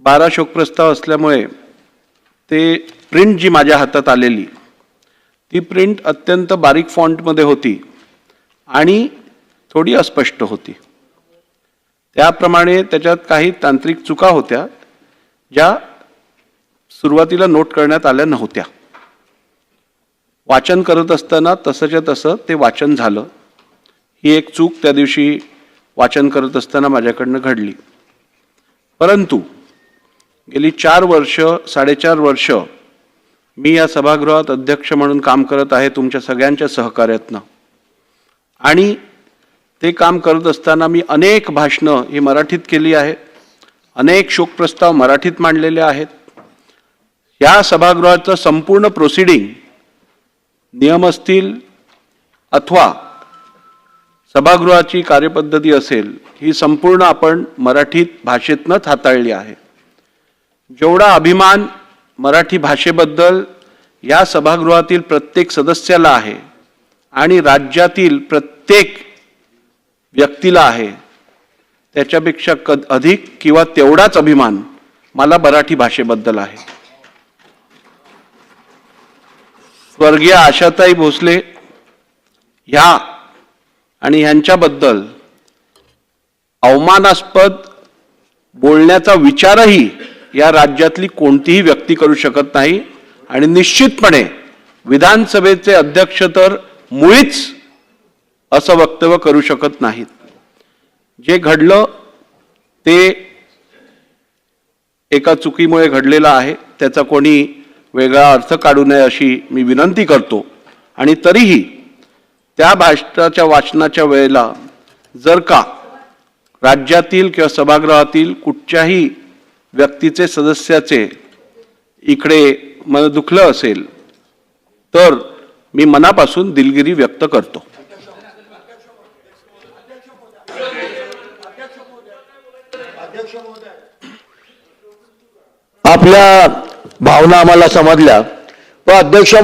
12 शोकप्रस्ताव असल्यामुळे ते प्रिंट जी माझ्या हातात आलेली ती प्रिंट अत्यंत बारीक फॉन्टमध्ये होती आणि थोडी अस्पष्ट होती। त्याप्रमाणे त्याच्यात काही तांत्रिक चुका होत्या ज्या सुरुवातीला नोट करण्यात आल्या नव्हत्या। वाचन करत असताना तसंच्या तसं ते वाचन झालं। ही एक चूक त्या दिवशी वाचन करत असताना माझ्याकडनं घडली। परंतु गेली 4 वर्ष 4.5 वर्ष मी या सभागृहात अध्यक्ष म्हणून काम करत आहे तुमच्या सगळ्यांच्या सहकार्यातनं, आणि ते काम करत असताना मी अनेक भाषणं ही मराठीत केली आहेत, अनेक शोकप्रस्ताव मराठीत मांडलेले आहेत। या सभागृहाचं संपूर्ण प्रोसिडिंग नियम असतील अथवा सभागृहाची कार्यपद्धती असेल ही संपूर्ण आपण मराठीत भाषेतनंच हाताळली आहे। जेवढा अभिमान मराठी भाषेबद्दल या सभागृहातील प्रत्येक सदस्याला आहे आणि राज्यातील प्रत्येक व्यक्तीला आहे त्याच्यापेक्षा अधिक किंवा तेवढाच अभिमान मला मराठी भाषेबद्दल आहे। स्वर्गीय आशाताई भोसले ह्या आणि ह्यांच्याबद्दल अवमानास्पद बोलण्याचा विचारही या राज्यातली कोणतीही व्यक्ती करू शकत नाही, आणि निश्चितपणे विधानसभेचे अध्यक्ष तर मुळीच असं वक्तव्य करू शकत नाहीत। जे घडलं ते एका चुकीमुळे घडलेलं आहे, त्याचा कोणी वेगळा अर्थ काढू नये अशी मी विनंती करतो। आणि तरीही त्या भाषणाच्या वाचनाच्या वेळेला जर का राज्यातील किंवा सभागृहातील कुठच्याही व्यक्तीचे सदस्याचे इकडे मन दुखलं असेल तर मी मनापासून दिलगिरी व्यक्त करतो। आपल्या भावना आम्हाला समजल्या व अध्यक्ष